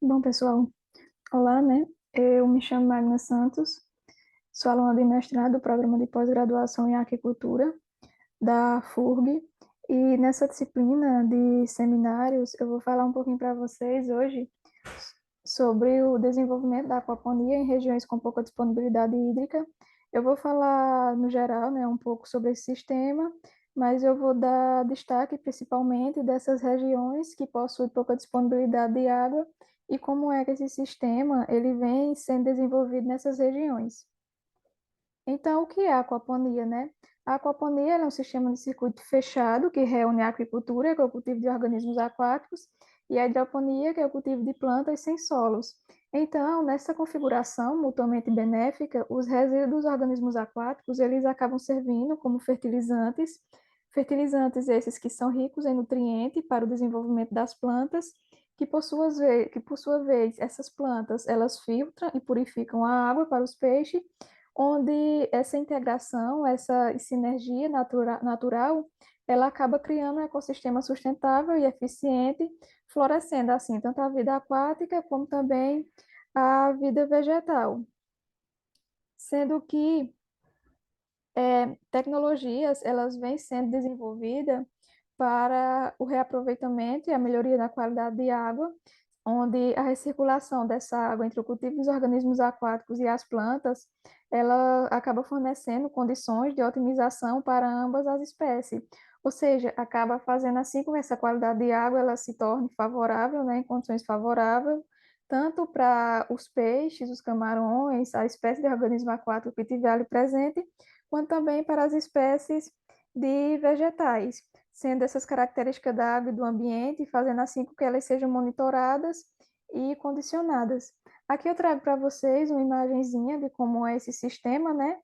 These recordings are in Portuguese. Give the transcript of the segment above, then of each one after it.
Bom, pessoal, olá, né? Eu me chamo Magna Santos, sou aluna de mestrado do Programa de Pós-Graduação em Aquicultura da FURG, e nessa disciplina de seminários eu vou falar um pouquinho para vocês hoje sobre o desenvolvimento da aquaponia em regiões com pouca disponibilidade hídrica. Eu vou falar, no geral, né, um pouco sobre esse sistema, mas eu vou dar destaque principalmente dessas regiões que possuem pouca disponibilidade de água e como é que esse sistema ele vem sendo desenvolvido nessas regiões. Então, o que é a aquaponia, né? A aquaponia ela é um sistema de circuito fechado que reúne a aquicultura, que é o cultivo de organismos aquáticos, e a hidroponia, que é o cultivo de plantas sem solos. Então, nessa configuração mutuamente benéfica, os resíduos dos organismos aquáticos, eles acabam servindo como fertilizantes, fertilizantes esses que são ricos em nutrientes para o desenvolvimento das plantas, que por sua vez, essas plantas, elas filtram e purificam a água para os peixes, onde essa integração, essa sinergia natural, ela acaba criando um ecossistema sustentável e eficiente, florescendo assim tanto a vida aquática como também a vida vegetal. Sendo que tecnologias elas vêm sendo desenvolvidas para o reaproveitamento e a melhoria da qualidade de água, onde a recirculação dessa água entre o cultivo dos organismos aquáticos e as plantas, ela acaba fornecendo condições de otimização para ambas as espécies. Ou seja, acaba fazendo assim com que essa qualidade de água ela se torne favorável, né, em condições favoráveis, tanto para os peixes, os camarões, a espécie de organismo aquático que tiver ali presente, quanto também para as espécies de vegetais, sendo essas características da água e do ambiente, fazendo assim com que elas sejam monitoradas e condicionadas. Aqui eu trago para vocês uma imagenzinha de como é esse sistema, né?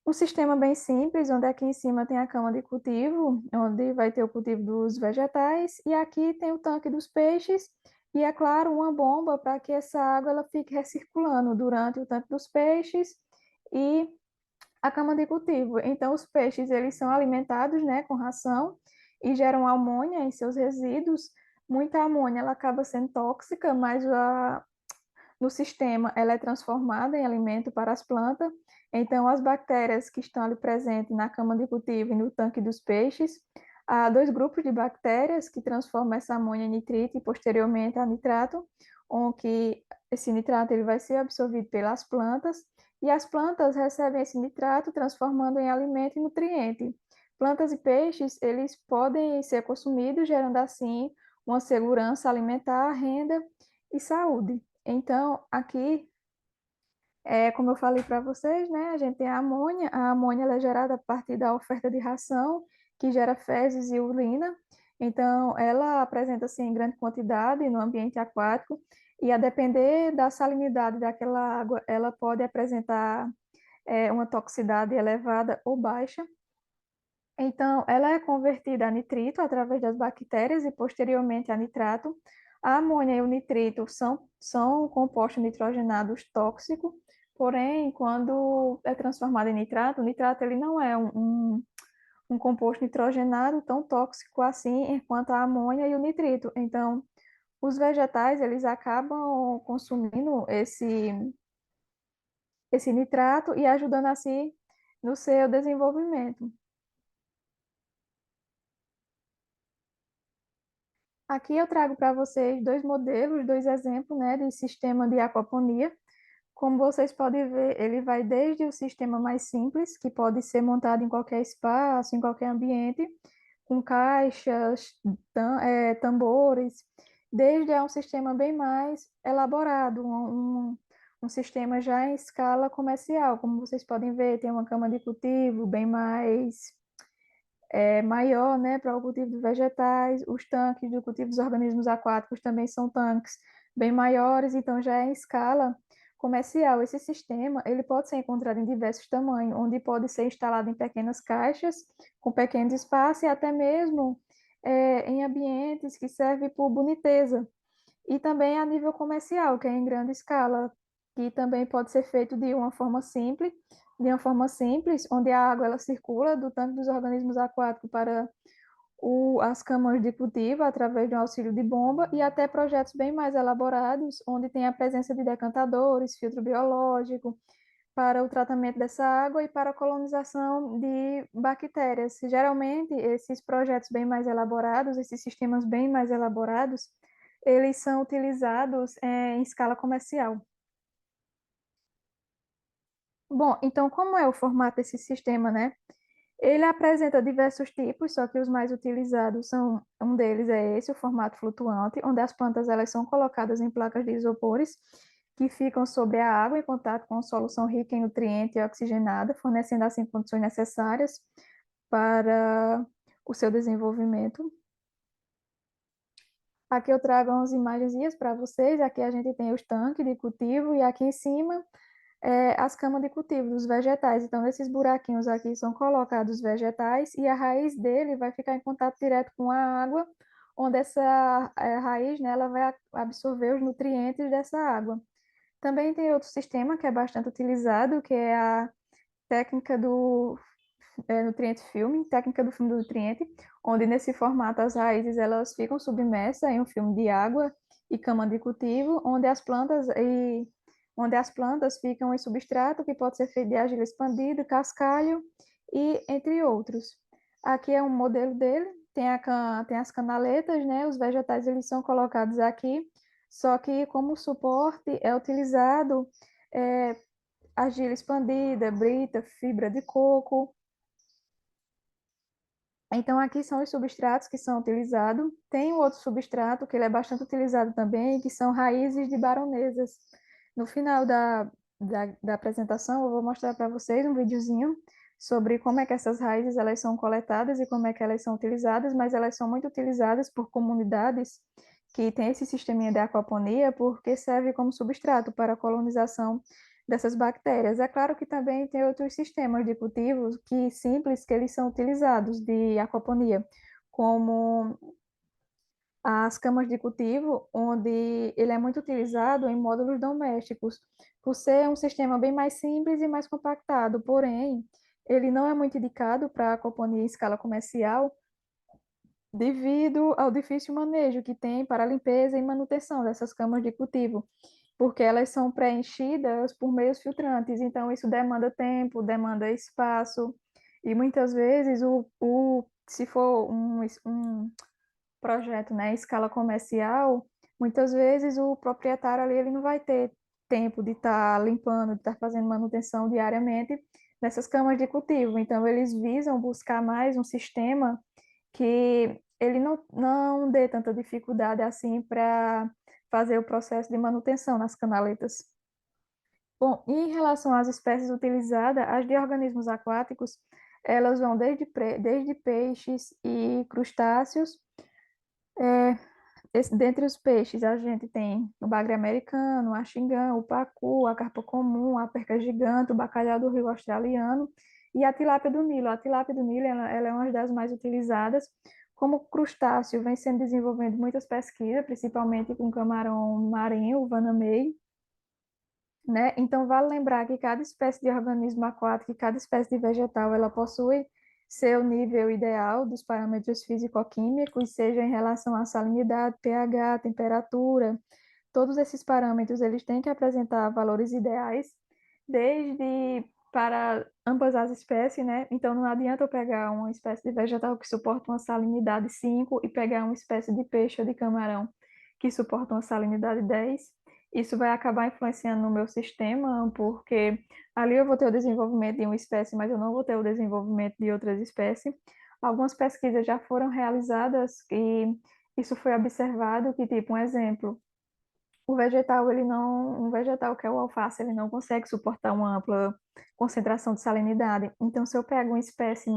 Um sistema bem simples, onde aqui em cima tem a cama de cultivo, onde vai ter o cultivo dos vegetais, e aqui tem o tanque dos peixes, e é claro, uma bomba para que essa água ela fique recirculando durante o tanque dos peixes e a cama de cultivo. Então, os peixes, eles são alimentados, né, com ração e geram amônia em seus resíduos. Muita amônia, ela acaba sendo tóxica, mas no sistema ela é transformada em alimento para as plantas. Então, as bactérias que estão ali presentes na cama de cultivo e no tanque dos peixes, há dois grupos de bactérias que transformam essa amônia em nitrito e posteriormente a nitrato, onde esse nitrato ele vai ser absorvido pelas plantas e as plantas recebem esse nitrato transformando em alimento e nutriente. Plantas e peixes, eles podem ser consumidos, gerando assim uma segurança alimentar, renda e saúde. Então, aqui, como eu falei para vocês, né, a gente tem a amônia ela é gerada a partir da oferta de ração, que gera fezes e urina, então ela apresenta-se em grande quantidade no ambiente aquático, e a depender da salinidade daquela água, ela pode apresentar uma toxicidade elevada ou baixa. Então, ela é convertida a nitrito através das bactérias e posteriormente a nitrato. A amônia e o nitrito são compostos nitrogenados tóxicos, porém, quando é transformado em nitrato, o nitrato ele não é um composto nitrogenado tão tóxico assim enquanto a amônia e o nitrito. Então, os vegetais eles acabam consumindo esse nitrato e ajudando assim no seu desenvolvimento. Aqui eu trago para vocês dois modelos, dois exemplos, né, de sistema de aquaponia. Como vocês podem ver, ele vai desde o sistema mais simples, que pode ser montado em qualquer espaço, em qualquer ambiente, com caixas, tambores, desde a um sistema bem mais elaborado, um sistema já em escala comercial. Como vocês podem ver, tem uma cama de cultivo bem mais maior, né, para o cultivo de vegetais. Os tanques do cultivo dos organismos aquáticos também são tanques bem maiores, então já é em escala comercial. Esse sistema, ele pode ser encontrado em diversos tamanhos, onde pode ser instalado em pequenas caixas, com pequenos espaços e até mesmo em ambientes que servem por boniteza. E também a nível comercial, que é em grande escala, que também pode ser feito de uma forma simples, onde a água ela circula do tanque dos organismos aquáticos para as câmaras de cultivo através de um auxílio de bomba e até projetos bem mais elaborados, onde tem a presença de decantadores, filtro biológico, para o tratamento dessa água e para a colonização de bactérias. Geralmente, esses projetos bem mais elaborados, esses sistemas bem mais elaborados, eles são utilizados em escala comercial. Bom, então, como é o formato desse sistema, né? Ele apresenta diversos tipos, só que os mais utilizados são, um deles é esse, o formato flutuante, onde as plantas elas são colocadas em placas de isopores que ficam sobre a água em contato com solução rica em nutriente e oxigenada, fornecendo assim condições necessárias para o seu desenvolvimento. Aqui eu trago umas imagenzinhas para vocês. Aqui a gente tem os tanques de cultivo e aqui em cima as camas de cultivo dos vegetais. Então, nesses buraquinhos aqui são colocados os vegetais e a raiz dele vai ficar em contato direto com a água, onde essa raiz, né, ela vai absorver os nutrientes dessa água. Também tem outro sistema que é bastante utilizado, que é a técnica do nutriente filme, técnica do filme do nutriente, onde nesse formato as raízes elas ficam submersas em um filme de água e cama de cultivo, onde as plantas ficam em substrato que pode ser feito de argila expandida, cascalho e entre outros. Aqui é um modelo dele, tem as canaletas, né? Os vegetais eles são colocados aqui, só que como suporte é utilizado é, argila expandida, brita, fibra de coco. Então, aqui são os substratos que são utilizados. Tem um outro substrato que ele é bastante utilizado também, que são raízes de baronesas. No final da apresentação, eu vou mostrar para vocês um videozinho sobre como é que essas raízes elas são coletadas e como é que elas são utilizadas, mas elas são muito utilizadas por comunidades que têm esse sisteminha de aquaponia porque serve como substrato para a colonização dessas bactérias. É claro que também tem outros sistemas de cultivos que simples que eles são utilizados de aquaponia, como as camas de cultivo, onde ele é muito utilizado em módulos domésticos, por ser um sistema bem mais simples e mais compactado, porém, ele não é muito indicado para aquaponia em escala comercial, devido ao difícil manejo que tem para a limpeza e manutenção dessas camas de cultivo, porque elas são preenchidas por meios filtrantes, então isso demanda tempo, demanda espaço, e muitas vezes se for um projeto, né, em escala comercial, muitas vezes o proprietário ali ele não vai ter tempo de estar limpando, de estar fazendo manutenção diariamente nessas camas de cultivo. Então, eles visam buscar mais um sistema que ele não dê tanta dificuldade assim para fazer o processo de manutenção nas canaletas. Bom, em relação às espécies utilizadas, as de organismos aquáticos, elas vão desde peixes e crustáceos. Dentre os peixes, a gente tem o bagre americano, a xingã, o pacu, a carpa comum, a perca gigante, o bacalhau do rio australiano e a tilápia do Nilo. A tilápia do Nilo, ela é uma das mais utilizadas. Como crustáceo, vem sendo desenvolvendo muitas pesquisas, principalmente com camarão marinho, o vanamei, né? Então, vale lembrar que cada espécie de organismo aquático e cada espécie de vegetal, ela possui seu nível ideal dos parâmetros físico-químicos, seja em relação à salinidade, pH, temperatura. Todos esses parâmetros, eles têm que apresentar valores ideais, desde para ambas as espécies, né? Então, não adianta eu pegar uma espécie de vegetal que suporta uma salinidade 5 e pegar uma espécie de peixe ou de camarão que suporta uma salinidade 10. Isso vai acabar influenciando no meu sistema, porque ali eu vou ter o desenvolvimento de uma espécie, mas eu não vou ter o desenvolvimento de outras espécies. Algumas pesquisas já foram realizadas e isso foi observado que, tipo, um exemplo, o vegetal, um vegetal que é o alface, ele não consegue suportar uma ampla concentração de salinidade. Então, se eu pego uma espécie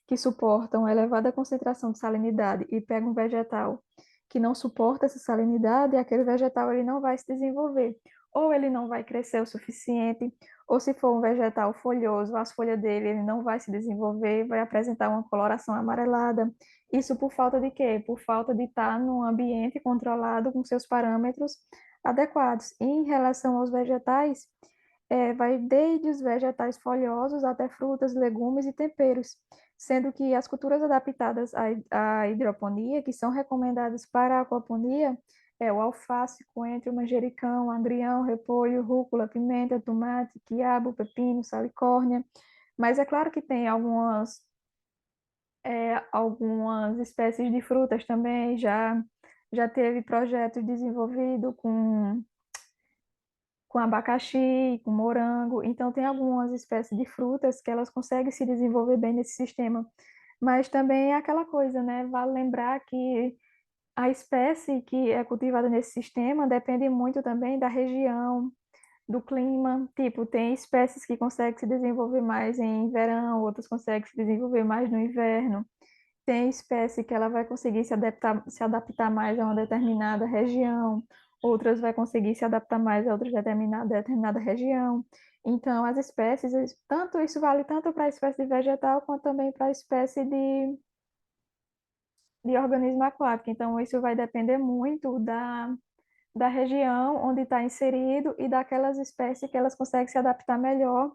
que suporta uma elevada concentração de salinidade e pego um vegetal que não suporta essa salinidade, aquele vegetal ele não vai se desenvolver. Ou ele não vai crescer o suficiente, ou se for um vegetal folhoso, as folhas dele ele não vai se desenvolver, vai apresentar uma coloração amarelada. Isso por falta de quê? Por falta de estar num ambiente controlado com seus parâmetros adequados. E em relação aos vegetais, vai desde os vegetais folhosos até frutas, legumes e temperos. sendo que as culturas adaptadas à hidroponia, que são recomendadas para a aquaponia, é o alface, coentro, manjericão, agrião, repolho, rúcula, pimenta, tomate, quiabo, pepino, salicórnia. Mas é claro que tem algumas espécies de frutas também, já teve projetos desenvolvidos com abacaxi, com morango, então tem algumas espécies de frutas que elas conseguem se desenvolver bem nesse sistema. Mas também é aquela coisa, né? Vale lembrar que a espécie que é cultivada nesse sistema depende muito também da região, do clima. Tipo, tem espécies que conseguem se desenvolver mais em verão, outras conseguem se desenvolver mais no inverno. Tem espécie que ela vai conseguir se adaptar mais a uma determinada região, outras vai conseguir se adaptar mais a outra determinada região. Então, as espécies, tanto isso vale tanto para a espécie de vegetal quanto também para a espécie de organismo aquático. Então, isso vai depender muito da região onde está inserido e daquelas espécies que elas conseguem se adaptar melhor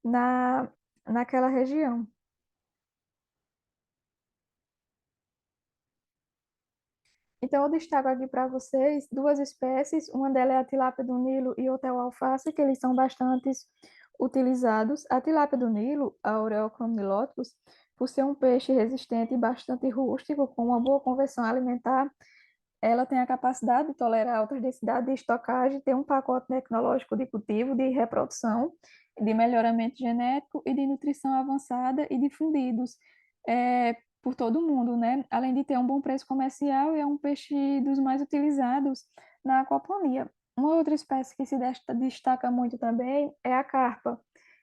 na, naquela região. Então, eu destaco aqui para vocês duas espécies, uma delas é a tilápia do Nilo e outra é o alface, que eles são bastante utilizados. A tilápia do Nilo, a Oreochrome niloticus, por ser um peixe resistente e bastante rústico, com uma boa conversão alimentar, ela tem a capacidade de tolerar altas densidades de estocagem, tem um pacote tecnológico de cultivo, de reprodução, de melhoramento genético e de nutrição avançada e difundidos por todo o mundo, né? Além de ter um bom preço comercial, é um peixe dos mais utilizados na aquaponia. Uma outra espécie que se destaca muito também é a carpa.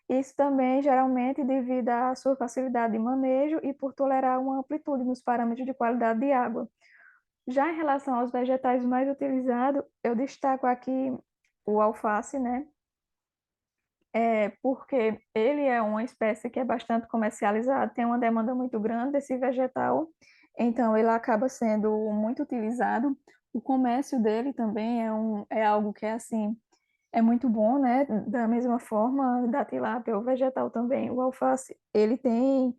Isso também, geralmente, devido à sua facilidade de manejo e por tolerar uma amplitude nos parâmetros de qualidade de água. Já em relação aos vegetais mais utilizados, eu destaco aqui o alface, né? Porque ele é uma espécie que é bastante comercializada, tem uma demanda muito grande desse vegetal, então ele acaba sendo muito utilizado. O comércio dele também é algo que é assim, é muito bom, né? Da mesma forma da tilápia, o vegetal também, o alface, ele tem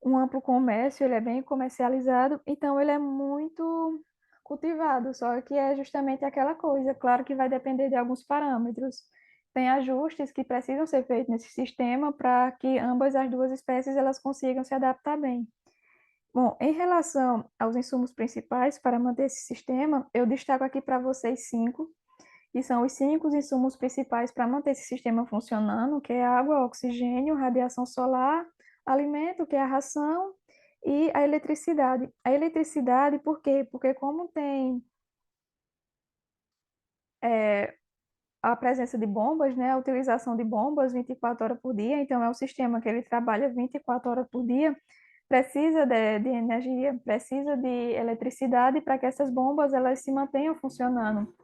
um amplo comércio, ele é bem comercializado, então ele é muito cultivado, só que é justamente aquela coisa, claro que vai depender de alguns parâmetros. Tem ajustes que precisam ser feitos nesse sistema para que ambas as duas espécies elas consigam se adaptar bem. Bom, em relação aos insumos principais para manter esse sistema, eu destaco aqui para vocês cinco, que são os cinco insumos principais para manter esse sistema funcionando, que é água, oxigênio, radiação solar, alimento, que é a ração, e a eletricidade. A eletricidade, por quê? Porque como tem a presença de bombas, né, a utilização de bombas 24 horas por dia, então é um sistema que ele trabalha 24 horas por dia, precisa de energia, precisa de eletricidade para que essas bombas elas se mantenham funcionando.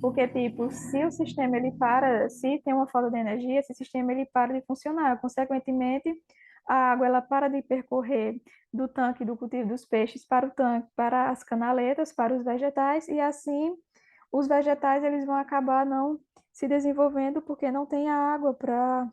Porque, tipo, se o sistema ele para, se tem uma falta de energia, esse sistema ele para de funcionar. Consequentemente, a água ela para de percorrer do tanque do cultivo dos peixes para o tanque, para as canaletas, para os vegetais, e assim os vegetais eles vão acabar não se desenvolvendo porque não tem a água para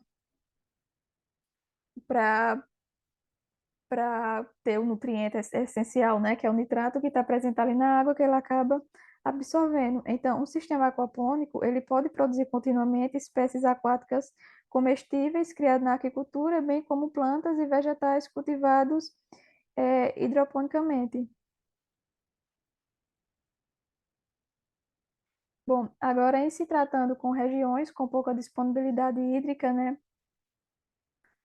para ter o nutriente essencial, né, que é o nitrato que está presente ali na água que ela acaba absorvendo. Então, um sistema aquapônico, ele pode produzir continuamente espécies aquáticas comestíveis criadas na aquicultura, bem como plantas e vegetais cultivados hidroponicamente. Bom, agora em se tratando com regiões com pouca disponibilidade hídrica, né,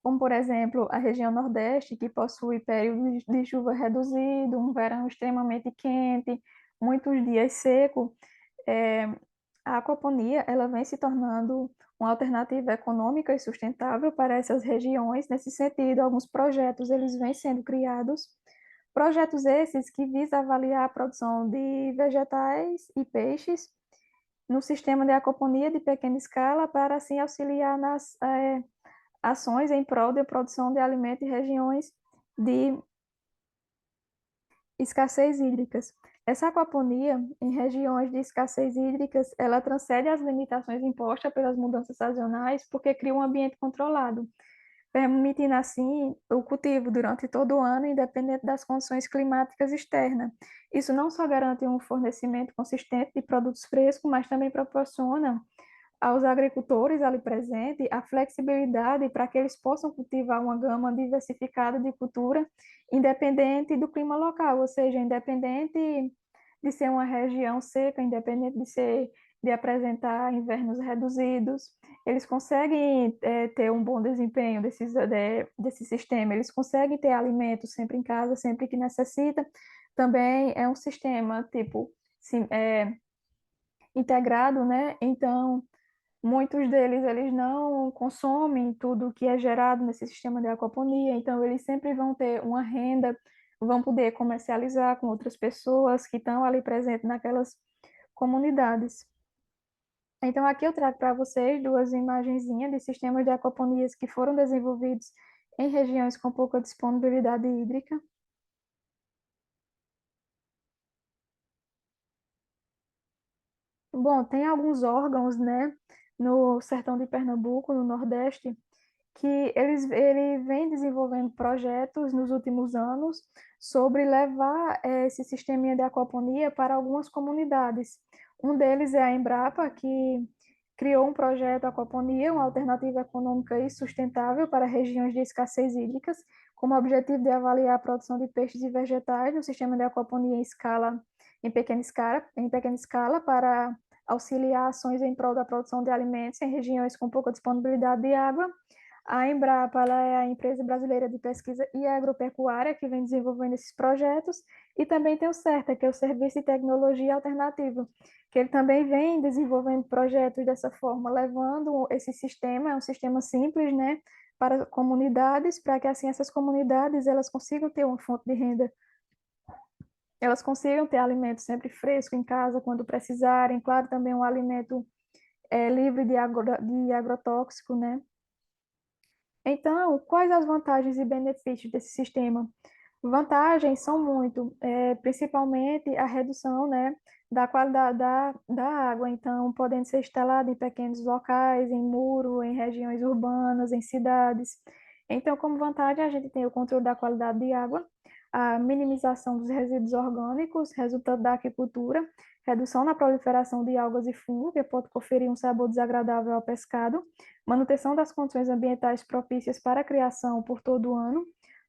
como por exemplo a região Nordeste, que possui períodos de chuva reduzido, um verão extremamente quente, muitos dias seco, é, a aquaponia ela vem se tornando uma alternativa econômica e sustentável para essas regiões. Nesse sentido, alguns projetos eles vêm sendo criados, projetos esses que visam avaliar a produção de vegetais e peixes no sistema de aquaponia de pequena escala para assim auxiliar nas ações em prol da produção de alimento em regiões de escassez hídricas. Essa aquaponia em regiões de escassez hídricas, ela transcende as limitações impostas pelas mudanças sazonais porque cria um ambiente controlado, permitindo assim o cultivo durante todo o ano, independente das condições climáticas externas. Isso não só garante um fornecimento consistente de produtos frescos, mas também proporciona aos agricultores ali presentes a flexibilidade para que eles possam cultivar uma gama diversificada de cultura, independente do clima local, ou seja, independente de ser uma região seca, independente de apresentar invernos reduzidos, eles conseguem ter um bom desempenho desse sistema, eles conseguem ter alimento sempre em casa, sempre que necessita. Também é um sistema tipo sim, integrado, né? Então muitos deles, eles não consomem tudo que é gerado nesse sistema de aquaponia, então eles sempre vão ter uma renda, vão poder comercializar com outras pessoas que estão ali presentes naquelas comunidades. Então aqui eu trago para vocês duas imagenzinhas de sistemas de aquaponias que foram desenvolvidos em regiões com pouca disponibilidade hídrica. Bom, tem alguns órgãos, né, no sertão de Pernambuco, no Nordeste, que ele vem desenvolvendo projetos nos últimos anos sobre levar esse sisteminha de aquaponia para algumas comunidades. Um deles é a Embrapa, que criou um projeto Aquaponia, uma alternativa econômica e sustentável para regiões de escassez hídricas, com o objetivo de avaliar a produção de peixes e vegetais no sistema de aquaponia em pequena escala para auxiliar ações em prol da produção de alimentos em regiões com pouca disponibilidade de água. A Embrapa, ela é a empresa brasileira de pesquisa e agropecuária que vem desenvolvendo esses projetos, e também tem o CERTA, que é o Serviço de Tecnologia Alternativa, que ele também vem desenvolvendo projetos dessa forma, levando esse sistema, é um sistema simples, né, para comunidades, para que assim essas comunidades elas consigam ter uma fonte de renda, elas consigam ter alimento sempre fresco em casa quando precisarem, claro, também um alimento livre de agrotóxico, né? Então, quais as vantagens e benefícios desse sistema? Vantagens são muito, principalmente a redução, né, da qualidade da água, então, podendo ser instalado em pequenos locais, em muro, em regiões urbanas, em cidades. Então, como vantagem, a gente tem o controle da qualidade de água, a minimização dos resíduos orgânicos, resultado da aquicultura, redução na proliferação de algas e fungos, que pode conferir um sabor desagradável ao pescado, manutenção das condições ambientais propícias para a criação por todo o ano,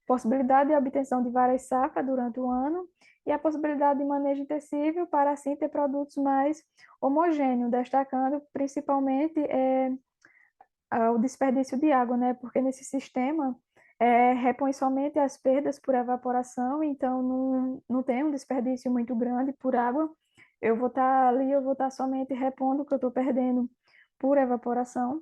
possibilidade de obtenção de várias safras durante o ano e a possibilidade de manejo intensível para assim ter produtos mais homogêneos, destacando principalmente o desperdício de água, né? Porque nesse sistema repõe somente as perdas por evaporação, então não tem um desperdício muito grande por água. Eu vou estar somente repondo o que eu estou perdendo por evaporação.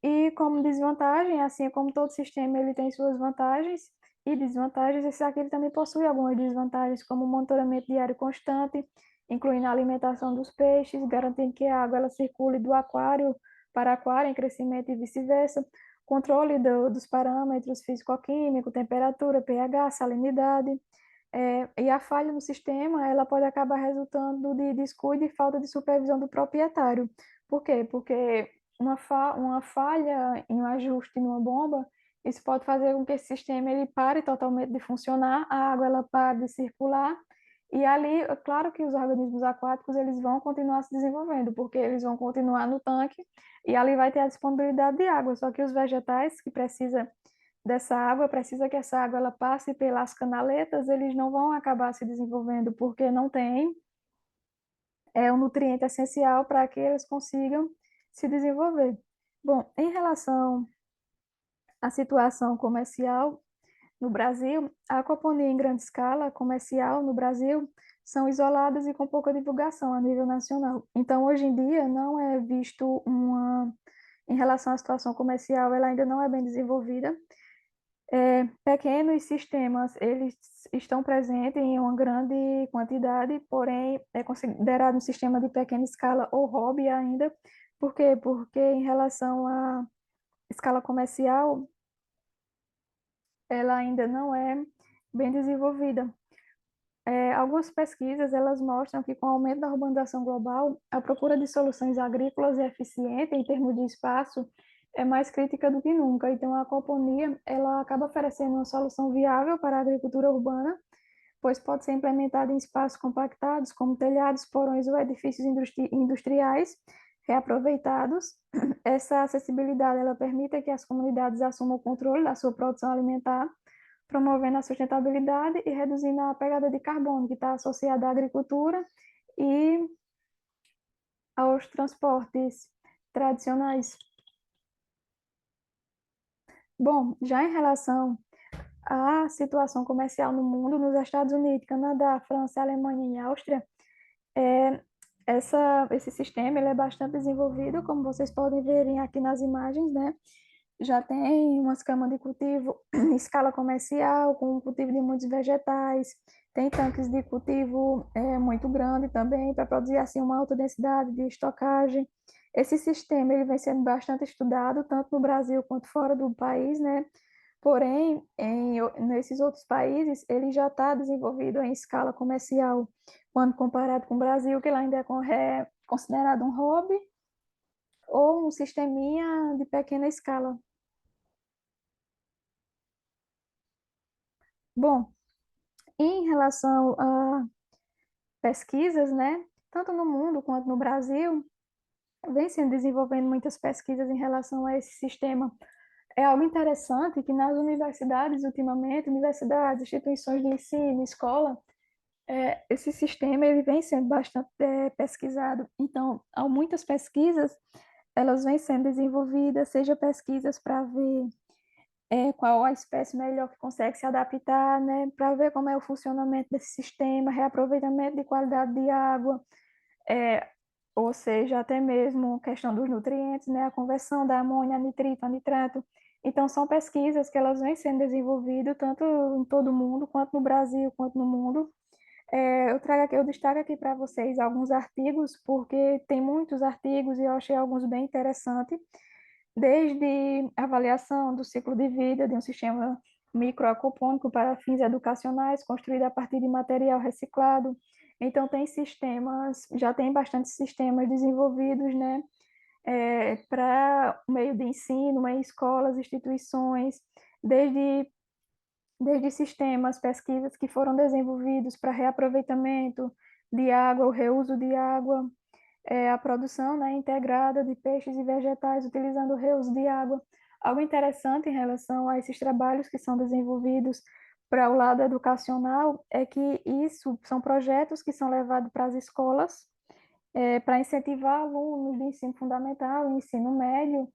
E como desvantagem, assim como todo sistema, ele tem suas vantagens e desvantagens. Esse aqui ele também possui algumas desvantagens, como o monitoramento diário constante, incluindo a alimentação dos peixes, garantindo que a água ela circule do aquário para aquário em crescimento e vice-versa, controle dos parâmetros físico-químico, temperatura, pH, salinidade. E a falha no sistema, ela pode acabar resultando de descuido e falta de supervisão do proprietário. Por quê? Porque uma falha em um ajuste numa bomba, isso pode fazer com que esse sistema ele pare totalmente de funcionar, a água ela pare de circular, e ali, é claro que os organismos aquáticos eles vão continuar se desenvolvendo, porque eles vão continuar no tanque, e ali vai ter a disponibilidade de água, só que os vegetais que precisam dessa água, precisa que essa água ela passe pelas canaletas, eles não vão acabar se desenvolvendo, porque não tem um nutriente essencial para que eles consigam se desenvolver. Bom, em relação à situação comercial no Brasil, a aquaponia em grande escala comercial no Brasil são isoladas e com pouca divulgação a nível nacional. Então, hoje em dia, não é visto em relação à situação comercial, ela ainda não é bem desenvolvida. Pequenos sistemas, eles estão presentes em uma grande quantidade, porém é considerado um sistema de pequena escala ou hobby ainda. Por quê? Porque em relação à escala comercial, ela ainda não é bem desenvolvida. Algumas pesquisas, elas mostram que com o aumento da urbanização global, a procura de soluções agrícolas e eficientes em termos de espaço, é mais crítica do que nunca. Então, a aquaponia, ela acaba oferecendo uma solução viável para a agricultura urbana, pois pode ser implementada em espaços compactados, como telhados, porões ou edifícios industriais reaproveitados. Essa acessibilidade, ela permite que as comunidades assumam o controle da sua produção alimentar, promovendo a sustentabilidade e reduzindo a pegada de carbono que está associada à agricultura e aos transportes tradicionais. Bom, já em relação à situação comercial no mundo, nos Estados Unidos, Canadá, França, Alemanha e Áustria, é, esse sistema ele é bastante desenvolvido, como vocês podem ver aqui nas imagens, né? Já tem umas camas de cultivo em escala comercial, com o cultivo de muitos vegetais, tem tanques de cultivo muito grande também, para produzir assim uma alta densidade de estocagem. Esse sistema ele vem sendo bastante estudado, tanto no Brasil quanto fora do país, né? Porém, nesses outros países, ele já está desenvolvido em escala comercial, quando comparado com o Brasil, que lá ainda é considerado um hobby ou um sisteminha de pequena escala. Bom, em relação a pesquisas, né, tanto no mundo quanto no Brasil, vem sendo desenvolvendo muitas pesquisas em relação a esse sistema. É algo interessante que nas universidades, ultimamente, universidades, instituições de ensino, escola, esse sistema ele vem sendo bastante pesquisado. Então, há muitas pesquisas, elas vêm sendo desenvolvidas, seja pesquisas para ver qual a espécie melhor que consegue se adaptar, né, para ver como é o funcionamento desse sistema, reaproveitamento de qualidade de água, é, ou seja, até mesmo questão dos nutrientes, né, a conversão da amônia a nitrito, a nitrato. Então, são pesquisas que elas vêm sendo desenvolvidas tanto em todo o mundo, quanto no Brasil, quanto no mundo. Eu destaco aqui para vocês alguns artigos, porque tem muitos artigos e eu achei alguns bem interessantes, desde a avaliação do ciclo de vida de um sistema microaquapônico para fins educacionais, construído a partir de material reciclado. Então, tem sistemas, já tem bastante sistemas desenvolvidos, né, para o meio de ensino, em escolas, instituições, desde sistemas, pesquisas que foram desenvolvidos para reaproveitamento de água, o reuso de água, a produção, né, integrada de peixes e vegetais utilizando o reuso de água. Algo interessante em relação a esses trabalhos que são desenvolvidos para o lado educacional é que isso são projetos que são levados para as escolas para incentivar alunos de ensino fundamental e ensino médio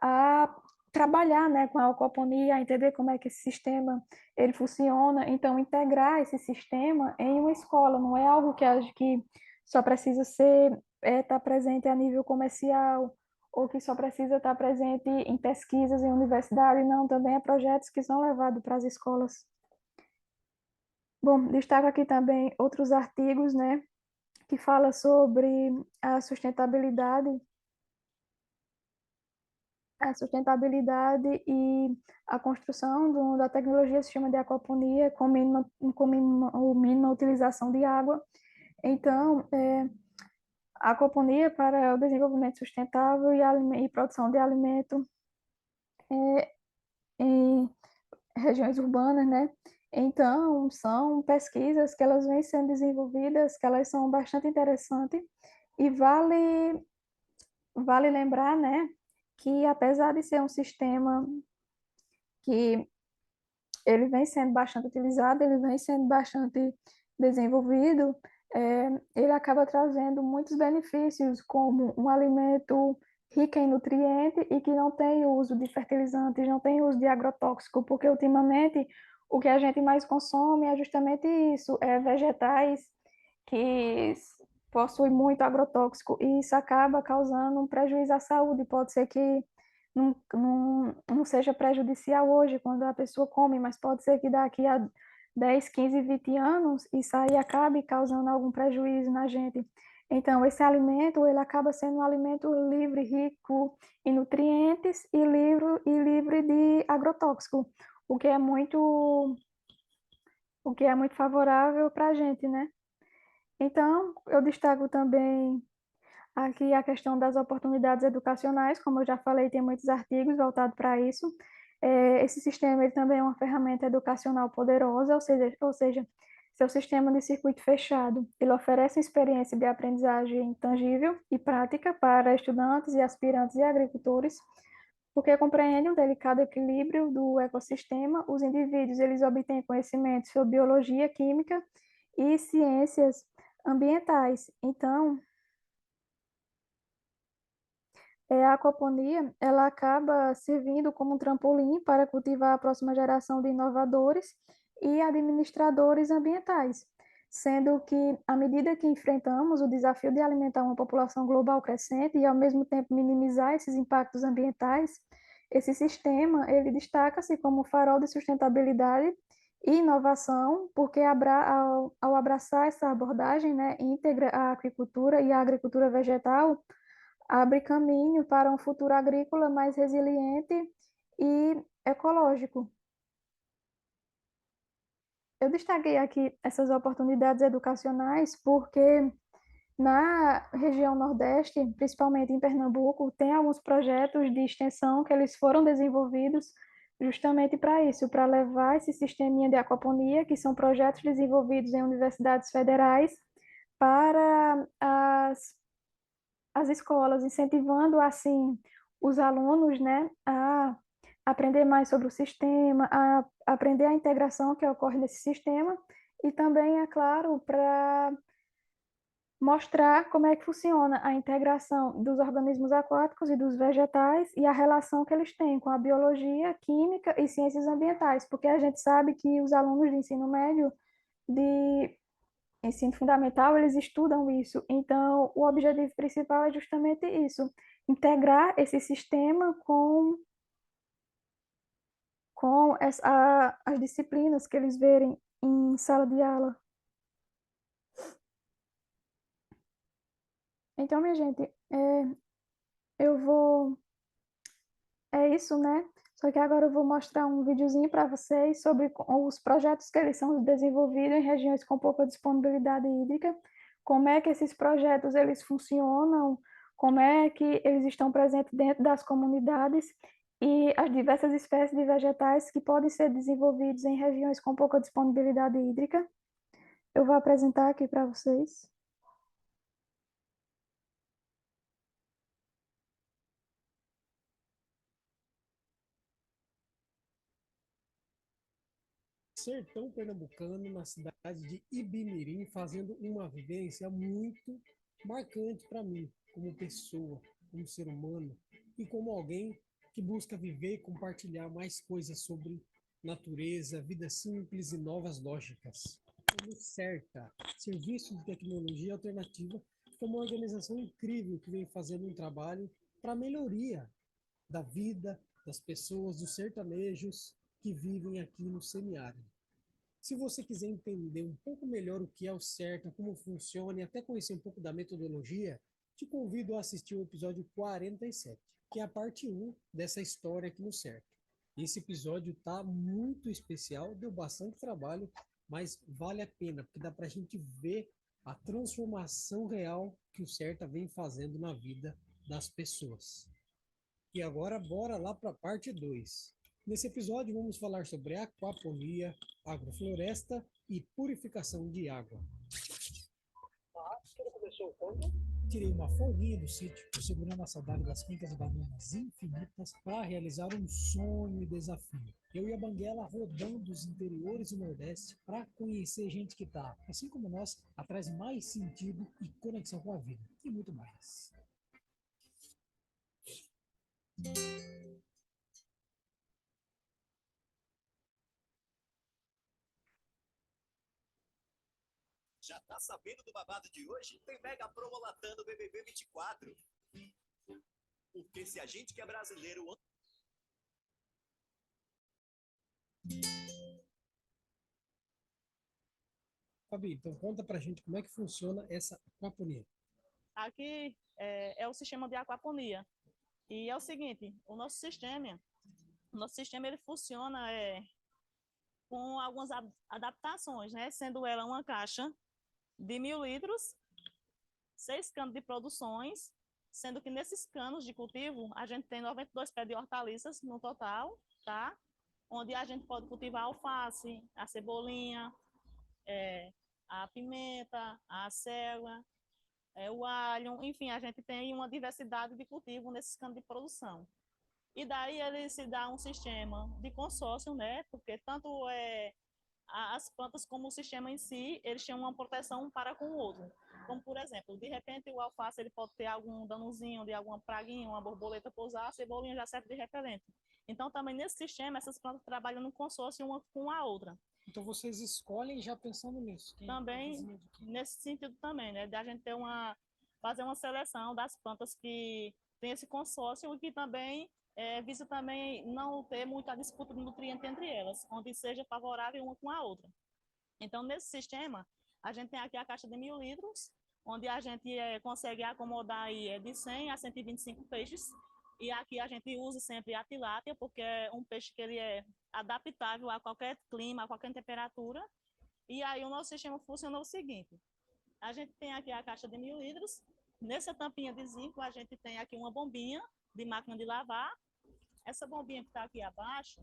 a trabalhar, né, com a aquaponia, a entender como é que esse sistema ele funciona. Então, integrar esse sistema em uma escola não é algo que acho que só precisa ser estar presente a nível comercial ou que só precisa estar presente em pesquisas em universidade, não, também é projetos que são levados para as escolas. Bom, destaco aqui também outros artigos, né, que fala sobre a sustentabilidade, a sustentabilidade e a construção da tecnologia sistema de aquaponia com mínima utilização de água. Então, a aquaponia para o desenvolvimento sustentável e produção de alimento em regiões urbanas, né? Então, são pesquisas que elas vêm sendo desenvolvidas, que elas são bastante interessantes e vale lembrar, né, que apesar de ser um sistema que ele vem sendo bastante utilizado, ele vem sendo bastante desenvolvido, ele acaba trazendo muitos benefícios, como um alimento rico em nutrientes e que não tem uso de fertilizantes, não tem uso de agrotóxico, porque ultimamente o que a gente mais consome é justamente isso, vegetais que possuem muito agrotóxico e isso acaba causando um prejuízo à saúde. Pode ser que não seja prejudicial hoje quando a pessoa come, mas pode ser que daqui a 10, 15, 20 anos isso aí acabe causando algum prejuízo na gente. Então, esse alimento, ele acaba sendo um alimento livre, rico em nutrientes e livre de agrotóxico, o que é muito, o que é muito favorável para a gente, né? Então, eu destaco também Aqui a questão das oportunidades educacionais, como eu já falei, tem muitos artigos voltados para isso. Esse sistema ele também é uma ferramenta educacional poderosa, ou seja, seu sistema de circuito fechado. Ele oferece experiência de aprendizagem tangível e prática para estudantes e aspirantes e agricultores, porque compreende um delicado equilíbrio do ecossistema. Os indivíduos eles obtêm conhecimentos sobre biologia, química e ciências ambientais. Então, a aquaponia, ela acaba servindo como um trampolim para cultivar a próxima geração de inovadores e administradores ambientais, sendo que, à medida que enfrentamos o desafio de alimentar uma população global crescente e, ao mesmo tempo, minimizar esses impactos ambientais, esse sistema, ele destaca-se como farol de sustentabilidade e inovação, porque ao abraçar essa abordagem, né, íntegra à aquicultura e à agricultura vegetal, abre caminho para um futuro agrícola mais resiliente e ecológico. Eu destaquei aqui essas oportunidades educacionais porque na região Nordeste, principalmente em Pernambuco, tem alguns projetos de extensão que eles foram desenvolvidos justamente para isso, para levar esse sisteminha de aquaponia, que são projetos desenvolvidos em universidades federais, para as escolas, incentivando assim os alunos, né, a aprender mais sobre o sistema, a aprender a integração que ocorre nesse sistema e também, é claro, para mostrar como é que funciona a integração dos organismos aquáticos e dos vegetais e a relação que eles têm com a biologia, química e ciências ambientais, porque a gente sabe que os alunos de ensino médio de ensino fundamental, eles estudam isso. Então, o objetivo principal é justamente isso, integrar esse sistema com as disciplinas que eles verem em sala de aula. Então, minha gente, eu vou... É isso, né? Só que agora eu vou mostrar um videozinho para vocês sobre os projetos que eles são desenvolvidos em regiões com pouca disponibilidade hídrica, como é que esses projetos eles funcionam, como é que eles estão presentes dentro das comunidades e as diversas espécies de vegetais que podem ser desenvolvidos em regiões com pouca disponibilidade hídrica. Eu vou apresentar aqui para vocês. Sertão pernambucano, na cidade de Ibimirim, fazendo uma vivência muito marcante para mim, como pessoa, como ser humano e como alguém que busca viver e compartilhar mais coisas sobre natureza, vida simples e novas lógicas. Como CERTA, Serviço de Tecnologia Alternativa, é uma organização incrível que vem fazendo um trabalho para a melhoria da vida das pessoas, dos sertanejos que vivem aqui no semiárido. Se você quiser entender um pouco melhor o que é o CERTA, como funciona e até conhecer um pouco da metodologia, te convido a assistir o episódio 47, que é a parte 1 dessa história aqui no CERTA. Esse episódio está muito especial, deu bastante trabalho, mas vale a pena, porque dá para a gente ver a transformação real que o CERTA vem fazendo na vida das pessoas. E agora bora lá para a parte 2. Nesse episódio vamos falar sobre aquaponia, agrofloresta e purificação de água. Tudo começou quando? Tirei uma folguinha do sítio, segurando a saudade das quintas e bananas infinitas para realizar um sonho e desafio. Eu e a Banguela rodando os interiores do Nordeste para conhecer gente que está, assim como nós, atrás mais sentido e conexão com a vida. E muito mais. Já tá sabendo do babado de hoje? Tem mega promo latando BBB 24. Porque se a gente que é brasileiro... Fabi, então conta pra gente como é que funciona essa aquaponia. Aqui é o sistema de aquaponia. E é o seguinte, o nosso sistema ele funciona com algumas adaptações, né? Sendo ela uma caixa de 1.000 litros 6 canos de produções, sendo que nesses canos de cultivo, a gente tem 92 pés de hortaliças no total, tá? Onde a gente pode cultivar a alface, a cebolinha, a pimenta, a selga, o alho, enfim, a gente tem uma diversidade de cultivo nesses canos de produção. E daí ele se dá um sistema de consórcio, né? Porque tanto as plantas como o sistema em si, eles têm uma proteção um para com o outro. Como, por exemplo, de repente o alface ele pode ter algum danozinho, de alguma praguinha, uma borboleta pousar, a cebolinha já serve de repelente. Então, também nesse sistema, essas plantas trabalham no consórcio uma com a outra. Então vocês escolhem já pensando nisso. Também, nesse sentido também, né? De a gente fazer uma seleção das plantas que tem esse consórcio e que também visa também não ter muita disputa de nutriente entre elas, onde seja favorável uma com a outra. Então, nesse sistema, a gente tem aqui a caixa de 1.000 litros, onde a gente consegue acomodar aí, de 100 a 125 peixes. E aqui a gente usa sempre a tilápia, porque é um peixe que ele é adaptável a qualquer clima, a qualquer temperatura. E aí o nosso sistema funciona o seguinte: a gente tem aqui a caixa de 1.000 litros. Nessa tampinha de zinco, a gente tem aqui uma bombinha de máquina de lavar. Essa bombinha que está aqui abaixo,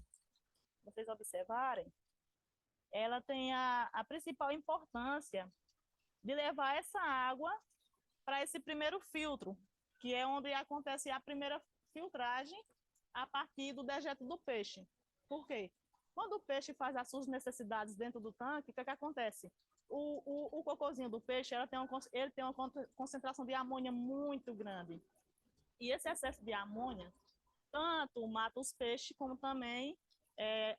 vocês observarem, ela tem a principal importância de levar essa água para esse primeiro filtro, que é onde acontece a primeira filtragem a partir do dejeto do peixe. Por quê? Quando o peixe faz as suas necessidades dentro do tanque, o que acontece? O cocôzinho do peixe ele tem uma concentração de amônia muito grande. E esse excesso de amônia tanto mata os peixes, como também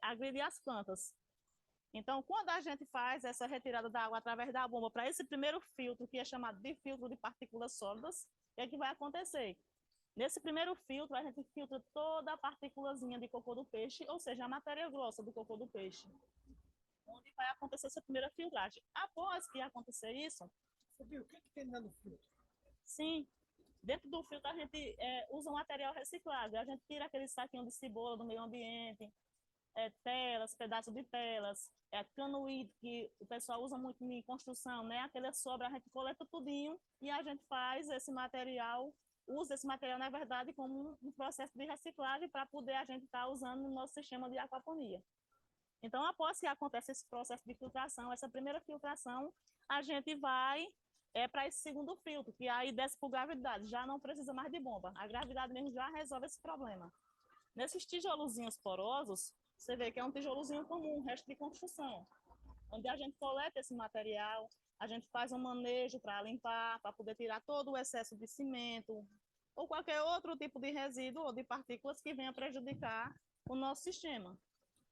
agride as plantas. Então, quando a gente faz essa retirada da água através da bomba para esse primeiro filtro, que é chamado de filtro de partículas sólidas, o que é que vai acontecer? Nesse primeiro filtro, a gente filtra toda a partículazinha de cocô do peixe, ou seja, a matéria grossa do cocô do peixe, onde vai acontecer essa primeira filtragem. Após que acontecer isso... Sabia o que tem dentro do filtro? Sim, dentro do filtro a gente usa um material reciclável, a gente tira aquele saquinho de cebola do meio ambiente, telas, pedaços de telas, canoíde, que o pessoal usa muito em construção, né? Aquela sobra, a gente coleta tudinho e a gente faz esse material, usa esse material, na verdade, como um processo de reciclagem para poder a gente estar usando no nosso sistema de aquaponia. Então, após que acontece esse processo de filtração, essa primeira filtração, a gente vai para esse segundo filtro, que aí desce por gravidade, já não precisa mais de bomba. A gravidade mesmo já resolve esse problema. Nesses tijolozinhos porosos, você vê que é um tijolozinho comum, resto de construção, onde a gente coleta esse material, a gente faz um manejo para limpar, para poder tirar todo o excesso de cimento ou qualquer outro tipo de resíduo ou de partículas que venha prejudicar o nosso sistema.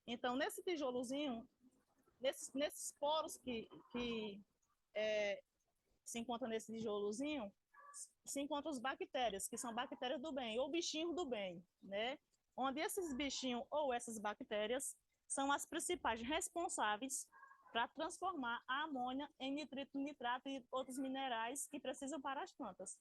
Então, nesse tijolozinho, nesses poros que se encontram nesse tijolozinho, se encontram as bactérias, que são bactérias do bem, ou bichinhos do bem, né? Onde esses bichinhos ou essas bactérias são as principais responsáveis para transformar a amônia em nitrito, nitrato e outros minerais que precisam para as plantas.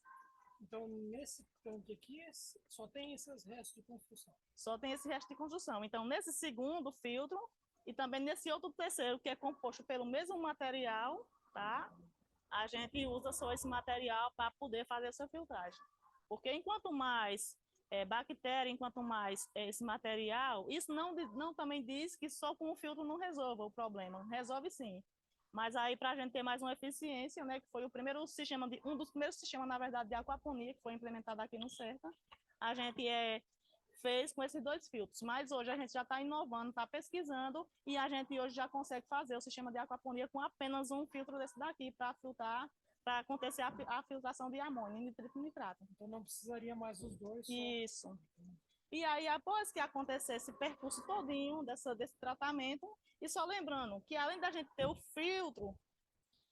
Então, nesse tanque aqui, só tem esses restos de construção? Só tem esse resto de construção. Então, nesse segundo filtro, e também nesse outro terceiro, que é composto pelo mesmo material, tá? A gente usa só esse material para poder fazer essa filtragem. Porque enquanto mais bactéria, enquanto mais esse material, isso não também diz que só com o filtro não resolva o problema. Resolve sim. Mas aí, para a gente ter mais uma eficiência, né, que foi o primeiro sistema, um dos primeiros sistemas, na verdade, de aquaponia, que foi implementado aqui no CERTA, a gente fez com esses 2 filtros. Mas hoje a gente já está inovando, está pesquisando, e a gente hoje já consegue fazer o sistema de aquaponia com apenas um filtro desse daqui, para filtrar, para acontecer a filtração de amônia, nitrito e nitrato. Então não precisaria mais dos 2? Isso. E aí, após que acontecer esse percurso todinho desse tratamento, e só lembrando que além da gente ter o filtro,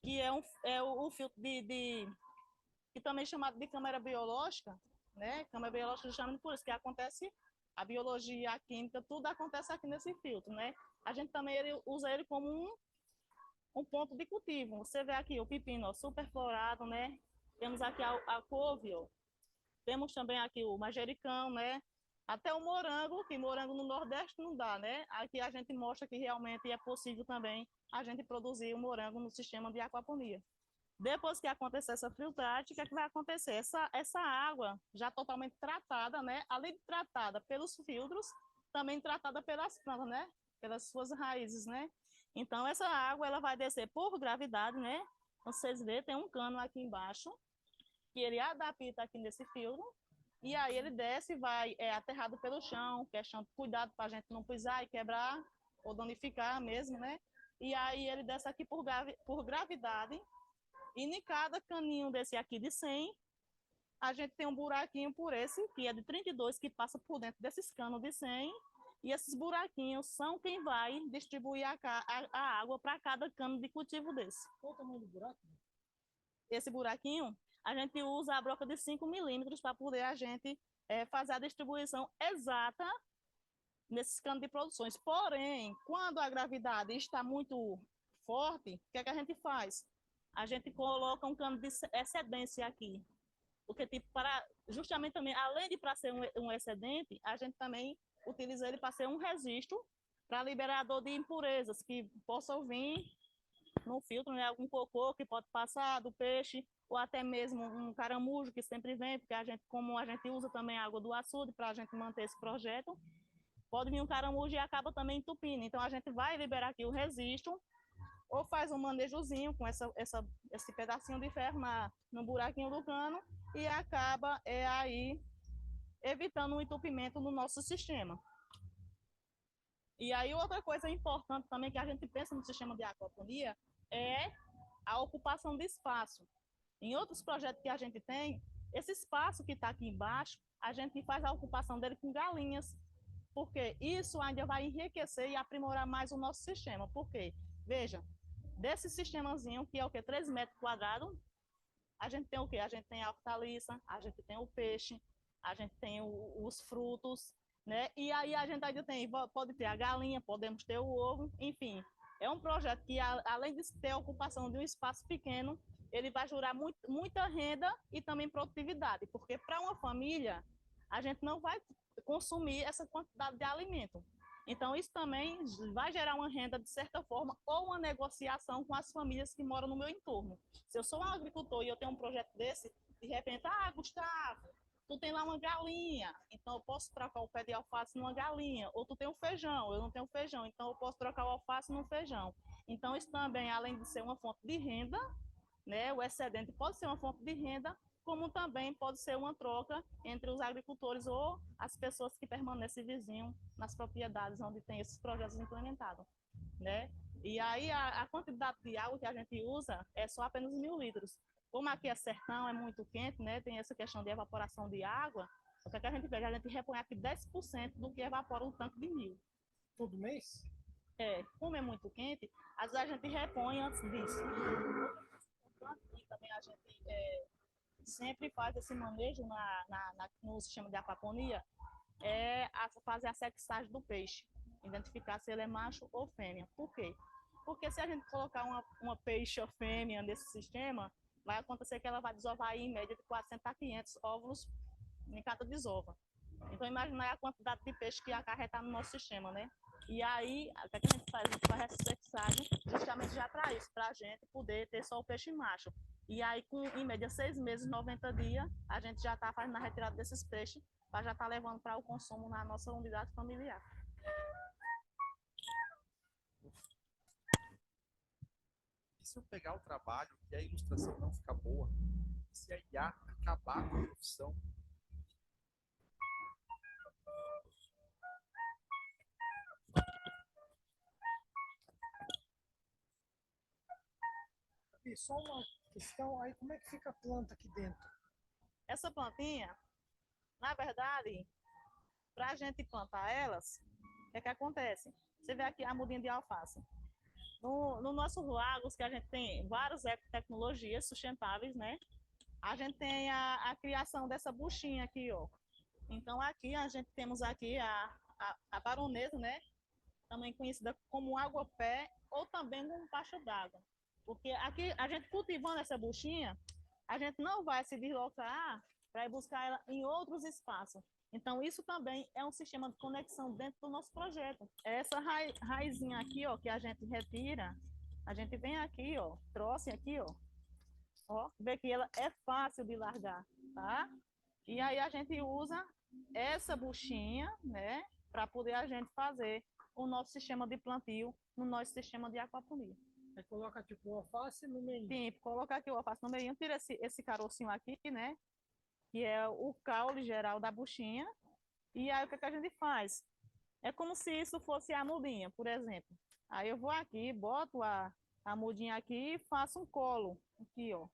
que é o filtro que também é chamado de câmara biológica, né? Câmara biológica justamente por isso, que acontece a biologia, a química, tudo acontece aqui nesse filtro, né? A gente também usa ele como um ponto de cultivo. Você vê aqui o pepino, ó, super florado, né? Temos aqui a couve, ó. Temos também aqui o manjericão, né? Até o morango, que morango no Nordeste não dá, né? Aqui a gente mostra que realmente é possível também a gente produzir o morango no sistema de aquaponia. Depois que acontecer essa filtragem, o que é que vai acontecer? Essa água já totalmente tratada, né? Além de tratada pelos filtros, também tratada pelas plantas, né? Pelas suas raízes, né? Então, essa água ela vai descer por gravidade, né? Vocês vê, tem um cano aqui embaixo, que ele adapta aqui nesse filtro, e aí ele desce e vai aterrado pelo chão, questão de cuidado para a gente não pisar e quebrar, ou danificar mesmo, né? E aí ele desce aqui por gravidade, e em cada caninho desse aqui de 100, a gente tem um buraquinho por esse, que é de 32, que passa por dentro desses canos de 100, e esses buraquinhos são quem vai distribuir a água para cada cano de cultivo desse. Qual o tamanho do buraco? Esse buraquinho, a gente usa a broca de 5 milímetros para poder a gente fazer a distribuição exata nesses canos de produções. Porém, quando a gravidade está muito forte, o que é que a gente faz? A gente coloca um cano de excedência aqui. Porque, tipo, justamente também, além de para ser um excedente, a gente também utiliza ele para ser um registro para liberador de impurezas que possam vir no filtro, né? Algum cocô que pode passar do peixe, ou até mesmo um caramujo que sempre vem, porque a gente, como a gente usa também a água do açude para a gente manter esse projeto, pode vir um caramujo e acaba também entupindo. Então, a gente vai liberar aqui o registro, ou faz um manejozinho com esse pedacinho de ferro no buraquinho do cano, e acaba aí evitando um entupimento no nosso sistema. E aí outra coisa importante também que a gente pensa no sistema de aquaponia é a ocupação de espaço. Em outros projetos que a gente tem, esse espaço que está aqui embaixo, a gente faz a ocupação dele com galinhas, porque isso ainda vai enriquecer e aprimorar mais o nosso sistema. Por quê? Veja, desse sistemazinho, que é o quê? 3 metros quadrados, a gente tem o quê? A gente tem a hortaliça, a gente tem o peixe, a gente tem os frutos, né? E aí a gente ainda pode ter a galinha, podemos ter o ovo, enfim. É um projeto que, além de ter a ocupação de um espaço pequeno, ele vai gerar muita renda e também produtividade, porque para uma família, a gente não vai consumir essa quantidade de alimento. Então, isso também vai gerar uma renda, de certa forma, ou uma negociação com as famílias que moram no meu entorno. Se eu sou um agricultor e eu tenho um projeto desse, de repente, Gustavo, tu tem lá uma galinha, então eu posso trocar o pé de alface numa galinha. Ou tu tem um feijão, eu não tenho feijão, então eu posso trocar o alface num feijão. Então, isso também, além de ser uma fonte de renda, né, o excedente pode ser uma fonte de renda, como também pode ser uma troca entre os agricultores ou as pessoas que permanecem vizinhos nas propriedades onde tem esses projetos implementados, né? E aí a quantidade de água que a gente usa é só apenas 1.000 litros. Como aqui é sertão, é muito quente, né? Tem essa questão de evaporação de água, o que, é que a gente faz? A gente repõe aqui 10% do que evapora um tanque de 1.000. Todo mês? Como é muito quente, às vezes a gente repõe antes disso. E também a gente sempre faz esse manejo no sistema de aquaponia, fazer a sexagem do peixe, identificar se ele é macho ou fêmea. Por quê? Porque se a gente colocar uma peixe fêmea nesse sistema, vai acontecer que ela vai desovar aí, em média de 400 a 500 óvulos em cada desova. Então, imagina a quantidade de peixe que acarretar no nosso sistema, né? E aí, o que a gente faz? A gente faz essa sexagem justamente já para isso, para a gente poder ter só o peixe macho. E aí, em média 6 meses, 90 dias, a gente já está fazendo a retirada desses peixes, para já estar levando para o consumo na nossa unidade familiar. E se eu pegar o trabalho e a ilustração não ficar boa, se a IA acabar com a profissão? E só uma questão, aí como é que fica a planta aqui dentro? Essa plantinha, na verdade, para a gente plantar elas, o que é que acontece? Você vê aqui a mudinha de alface. No nosso lagos, que a gente tem várias tecnologias sustentáveis, né? A gente tem a criação dessa buchinha aqui, ó. Então, aqui a gente temos aqui a baronesa, né? Também conhecida como água-pé ou também como caixa d'água. Porque aqui, a gente cultivando essa buchinha, a gente não vai se deslocar para ir buscar ela em outros espaços. Então, isso também é um sistema de conexão dentro do nosso projeto. Essa raizinha aqui, ó, que a gente retira, a gente vem aqui, ó, trouxe aqui, ó, Ó, vê que ela é fácil de largar, tá? E aí a gente usa essa buchinha, né, para poder a gente fazer o nosso sistema de plantio no nosso sistema de aquaponia. Aí coloca tipo o alface no meio. Sim, colocar aqui o alface no meio, tira esse carocinho aqui, né, que é o caule geral da buchinha. E aí o que, que a gente faz? É como se isso fosse a mudinha, por exemplo. Aí eu vou aqui, boto a mudinha aqui e faço um colo aqui, ó.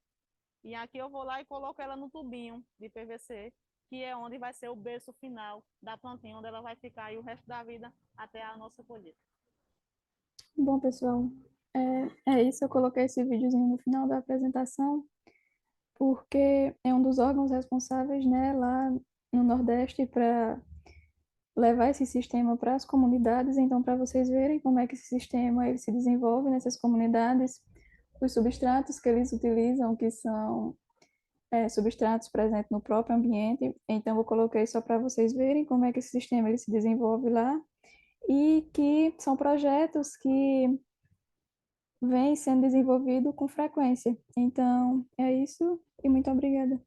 E aqui eu vou lá e coloco ela no tubinho de PVC, que é onde vai ser o berço final da plantinha, onde ela vai ficar aí o resto da vida até a nossa colheita. Bom, pessoal, é isso. Eu coloquei esse videozinho no final da apresentação, porque é um dos órgãos responsáveis, né, lá no Nordeste para levar esse sistema para as comunidades. Então, para vocês verem como é que esse sistema ele se desenvolve nessas comunidades, os substratos que eles utilizam, que são substratos presentes no próprio ambiente. Então, eu coloquei só para vocês verem como é que esse sistema ele se desenvolve lá e que são projetos que vêm sendo desenvolvidos com frequência. Então, é isso e muito obrigada.